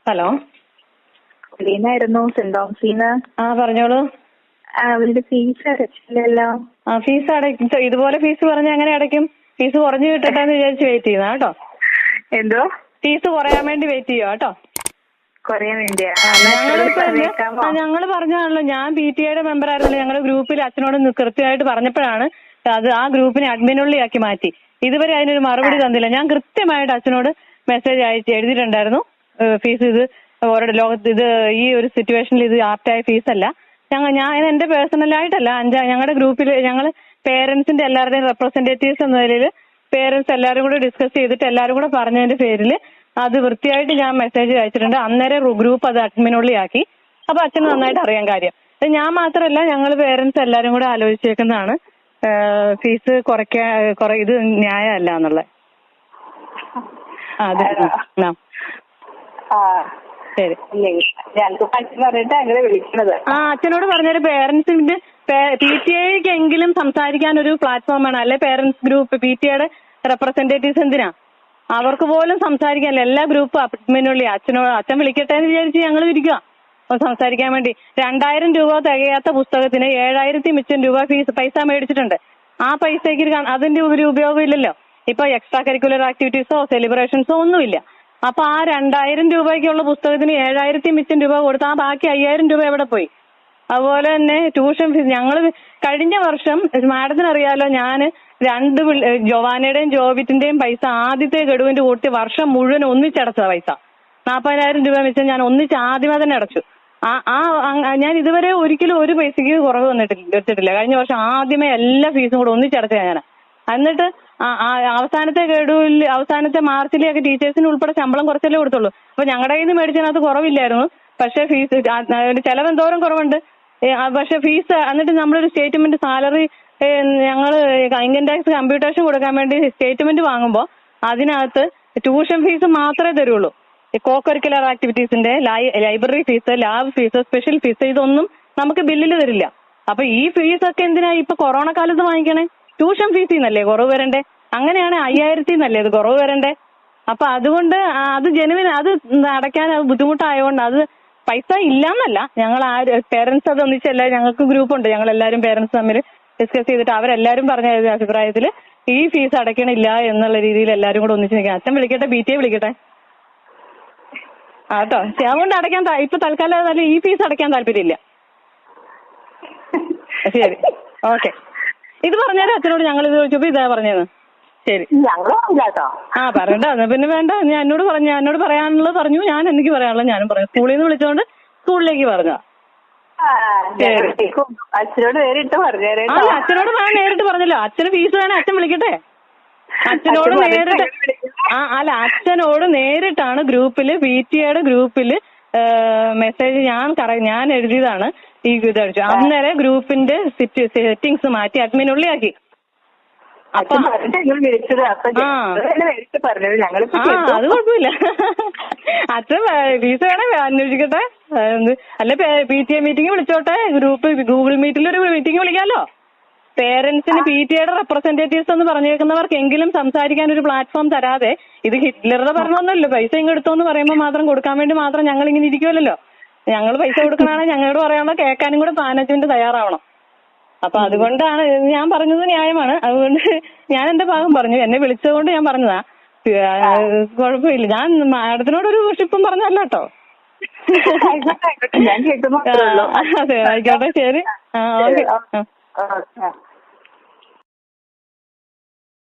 Hello, ലീനായിരുന്നു saint തോമസിന്ന്. പറഞ്ഞോളൂ. അവരുടെ fees അടച്ചില്ലല്ലോ. Fees അടയ്ക്കും. ഇതുപോലെ ഫീസ് പറഞ്ഞാൽ എങ്ങനെ അടയ്ക്കും? ഫീസ് കുറഞ്ഞു കിട്ടട്ടെ എന്ന് വിചാരിച്ച് വെയിറ്റ് ചെയ്യുന്ന കേട്ടോ. എന്തോ? ഫീസ് കുറയാൻ വേണ്ടി വെയിറ്റ് ചെയ്യുക കേട്ടോ. കുറയാൻ വേണ്ടിയാ? ഞങ്ങള് പറഞ്ഞാണല്ലോ, ഞാൻ PTA മെമ്പർ ആയിരുന്നല്ലോ. ഞങ്ങളുടെ ഗ്രൂപ്പിൽ അച്ഛനോട് കൃത്യമായിട്ട് പറഞ്ഞപ്പോഴാണ് അത് ആ ഗ്രൂപ്പിനെ അഡ്മിനുള്ളിയാക്കി മാറ്റി. ഇതുവരെ അതിനൊരു മറുപടി തന്നില്ല. ഞാൻ കൃത്യമായിട്ട് അച്ഛനോട് മെസ്സേജ് അയച്ച് എഴുതിയിട്ടുണ്ടായിരുന്നു. ഫീസ് ഇത് ഓരോ ലോകത്ത് ഇത് ഈ ഒരു സിറ്റുവേഷനിൽ ഇത് ആപ്റ്റായ ഫീസല്ല. ഞാൻ എന്റെ പേഴ്സണലായിട്ടല്ല, ഞങ്ങളുടെ ഗ്രൂപ്പിൽ ഞങ്ങൾ പേരൻസിന്റെ എല്ലാവരുടെയും റെപ്രസെന്റേറ്റീവ്സ് എന്ന നിലയിൽ പേരൻസ് എല്ലാവരും കൂടെ ഡിസ്കസ് ചെയ്തിട്ട് എല്ലാവരും കൂടെ പറഞ്ഞതിന്റെ പേരിൽ അത് വൃത്തിയായിട്ട് ഞാൻ മെസ്സേജ് അയച്ചിട്ടുണ്ട്. അന്നേരം ഗ്രൂപ്പ് അത് അഡ്മിനുള്ളിയാക്കി. അപ്പൊ അച്ഛന് നന്നായിട്ട് അറിയാൻ കാര്യം. ഞാൻ മാത്രമല്ല, ഞങ്ങൾ പേരൻസ് എല്ലാവരും കൂടെ ആലോചിച്ചേക്കുന്നതാണ് ഫീസ് ഇത് ന്യായമല്ല എന്നുള്ളത്. അതെ, ശരി. അച്ഛനോട് പറഞ്ഞൊരു പേരൻസിന്റെ PTA-ക്കെങ്കിലും സംസാരിക്കാൻ ഒരു പ്ലാറ്റ്ഫോം വേണം. അല്ലെ പേരൻസ് ഗ്രൂപ്പ് PTA-യുടെ റെപ്രസെന്റേറ്റീവ്സ് എന്തിനാ? അവർക്ക് പോലും സംസാരിക്കാനല്ല. എല്ലാ ഗ്രൂപ്പും അഡ്മിനുള്ളി. അച്ഛൻ വിളിക്കട്ടെ എന്ന് വിചാരിച്ച് ഞങ്ങൾ ഇരിക്കുക സംസാരിക്കാൻ വേണ്ടി. 2000 രൂപ തികയാത്ത പുസ്തകത്തിന് 7000 മിച്ചം രൂപ പൈസ മേടിച്ചിട്ടുണ്ട്. ആ പൈസക്ക് അതിന്റെ ഒരു ഉപയോഗം ഇല്ലല്ലോ. ഇപ്പൊ എക്സ്ട്രാ കരിക്കുലർ ആക്ടിവിറ്റീസോ സെലിബ്രേഷൻസോ ഒന്നുമില്ല. അപ്പൊ ആ 2000 രൂപയ്ക്കുള്ള പുസ്തകത്തിന് 7000 മിച്ചം രൂപ കൊടുത്ത് ആ ബാക്കി 5000 രൂപ എവിടെ പോയി? അതുപോലെ തന്നെ ട്യൂഷൻ ഫീസ് ഞങ്ങൾ കഴിഞ്ഞ വർഷം, മാഡത്തിനറിയാലോ, ഞാൻ ജോവാനയുടെയും ജോബിറ്റിന്റെയും പൈസ ആദ്യത്തെ ഗഡുവിന്റെ കൂട്ടി വർഷം മുഴുവൻ ഒന്നിച്ചടച്ച പൈസ 40,000 രൂപ വെച്ച് ഞാൻ ഒന്നിച്ച് ആദ്യമേ തന്നെ അടച്ചു. ഞാൻ ഇതുവരെ ഒരിക്കലും ഒരു പൈസക്ക് കുറവ് വെച്ചിട്ടില്ല. കഴിഞ്ഞ വർഷം ആദ്യമേ എല്ലാ ഫീസും കൂടെ ഒന്നിച്ചടച്ച ഞാൻ. എന്നിട്ട് അവസാനത്തെ ഗഡുവിൽ അവസാനത്തെ മാർച്ചിലെയൊക്കെ ടീച്ചേഴ്സിന് ഉൾപ്പെടെ ശമ്പളം കുറച്ചല്ലേ കൊടുത്തുള്ളൂ. അപ്പൊ ഞങ്ങളുടെ കയ്യിൽ നിന്ന് മേടിച്ചതിനകത്ത് കുറവില്ലായിരുന്നു. പക്ഷേ ഫീസ് ചെലവ് എന്തോരം കുറവുണ്ട്. പക്ഷെ ഫീസ് എന്നിട്ട് നമ്മളൊരു സ്റ്റേറ്റ്മെന്റ് സാലറി ഞങ്ങൾ ഇൻകം ടാക്സ് കമ്പ്യൂട്ടേഷൻ കൊടുക്കാൻ വേണ്ടി സ്റ്റേറ്റ്മെന്റ് വാങ്ങുമ്പോൾ അതിനകത്ത് ട്യൂഷൻ ഫീസ് മാത്രമേ തരുള്ളൂ. കോ കരിക്കുലർ ആക്ടിവിറ്റീസിന്റെ library fees, lab fees, special fees ഇതൊന്നും നമുക്ക് ബില്ലിൽ തരില്ല. അപ്പൊ ഈ ഫീസൊക്കെ എന്തിനാ ഇപ്പൊ കൊറോണ കാലത്ത് വാങ്ങിക്കണേ? ട്യൂഷൻ ഫീസിൽ നിന്നല്ലേ കുറവ് വരണ്ടേ? അങ്ങനെയാണ് 5000 നിന്നല്ലേ അത് കുറവ് വരണ്ടേ? അപ്പൊ അതുകൊണ്ട് അത് അത് അടയ്ക്കാൻ അത് ബുദ്ധിമുട്ടായതുകൊണ്ട് അത് പൈസ ഇല്ലാന്നല്ല, ഞങ്ങൾ പേരൻസ് അത് ഒന്നിച്ചല്ല, ഞങ്ങൾക്ക് ഗ്രൂപ്പുണ്ട്, ഞങ്ങൾ എല്ലാവരും പേരൻസ് തമ്മിൽ ഡിസ്കസ് ചെയ്തിട്ട് അവരെല്ലാരും പറഞ്ഞ അഭിപ്രായത്തിൽ ഈ ഫീസ് അടയ്ക്കണില്ല എന്നുള്ള രീതിയിൽ എല്ലാരും കൂടെ ഒന്നിച്ച് നിൽക്കാം. അച്ഛൻ വിളിക്കട്ടെ, PTA വിളിക്കട്ടെ കേട്ടോ. അതുകൊണ്ട് അടയ്ക്കാൻ ഇപ്പൊ തൽക്കാലം ഈ ഫീസ് അടയ്ക്കാൻ താല്പര്യമില്ല. ശരി, ഓക്കെ. ഇത് പറഞ്ഞാലും അച്ഛനോട് ഞങ്ങൾ ഇത് ചോദിച്ചപ്പോ ഇതാ പറഞ്ഞത്. ശരി, പറയണ്ട. പിന്നെ വേണ്ട. എന്നോട് പറയാനുള്ളത് പറഞ്ഞു. ഞാൻ എനിക്ക് പറയാനുള്ളത് ഞാനും പറഞ്ഞു. സ്കൂളിൽ നിന്ന് വിളിച്ചോണ്ട് സ്കൂളിലേക്ക് പറഞ്ഞ. അച്ഛനോട് നേരിട്ട് പറഞ്ഞല്ലോ. അച്ഛന് ഫീസ് വേണേ അച്ഛൻ വിളിക്കട്ടെ. അച്ഛനോട് നേരിട്ടാണ് ഗ്രൂപ്പില്, PTA-യുടെ ഗ്രൂപ്പില് മെസ്സേജ് ഞാൻ എഴുതിയതാണ്. ഈ ഇതടിച്ചു. അന്നേരം ഗ്രൂപ്പിന്റെ സെറ്റിങ്സ് മാറ്റി അഡ്മിനുള്ളിയാക്കി. അത് കുഴപ്പമില്ല. അച്ഛൻ ഫീസ് വേണേ അന്വേഷിക്കട്ടെ. അല്ലെ PTA മീറ്റിംഗ് വിളിച്ചോട്ടെ. ഗൂഗിൾ മീറ്റിൽ ഒരു മീറ്റിംഗ് വിളിക്കാമല്ലോ. പേരൻസിന് PTA-യുടെ റെപ്രസെന്റേറ്റീവ്സ് എന്ന് പറഞ്ഞേക്കുന്നവർക്കെങ്കിലും സംസാരിക്കാൻ ഒരു പ്ലാറ്റ്ഫോം തരാതെ, ഇത് ഹിറ്റ്ലറുടെ ഭരണമൊന്നുമല്ലോ. പൈസ ഇങ്ങെടുത്തോന്ന് പറയുമ്പോൾ മാത്രം കൊടുക്കാൻ വേണ്ടി മാത്രം ഞങ്ങൾ ഇങ്ങനെ ഇരിക്കുമല്ലോ. ഞങ്ങൾ പൈസ കൊടുക്കണമെങ്കിൽ ഞങ്ങളോട് പറയാനുള്ള കേൾക്കാനും കൂടെ മാനേജ്മെന്റ് തയ്യാറാവണം. അപ്പൊ അതുകൊണ്ടാണ് ഞാൻ പറഞ്ഞത് ന്യായമാണ്. അതുകൊണ്ട് ഞാൻ എന്റെ ഭാഗം പറഞ്ഞു. എന്നെ വിളിച്ചതുകൊണ്ട് ഞാൻ പറഞ്ഞതാ. കുഴപ്പമില്ല. ഞാൻ മാഡത്തിനോടൊരു ഷിപ്പും പറഞ്ഞല്ല കേട്ടോ. ഞാൻ കേൾക്കുന്നു. അതെ, ആയിക്കോട്ടെ, ശരി. ഓക്കെ.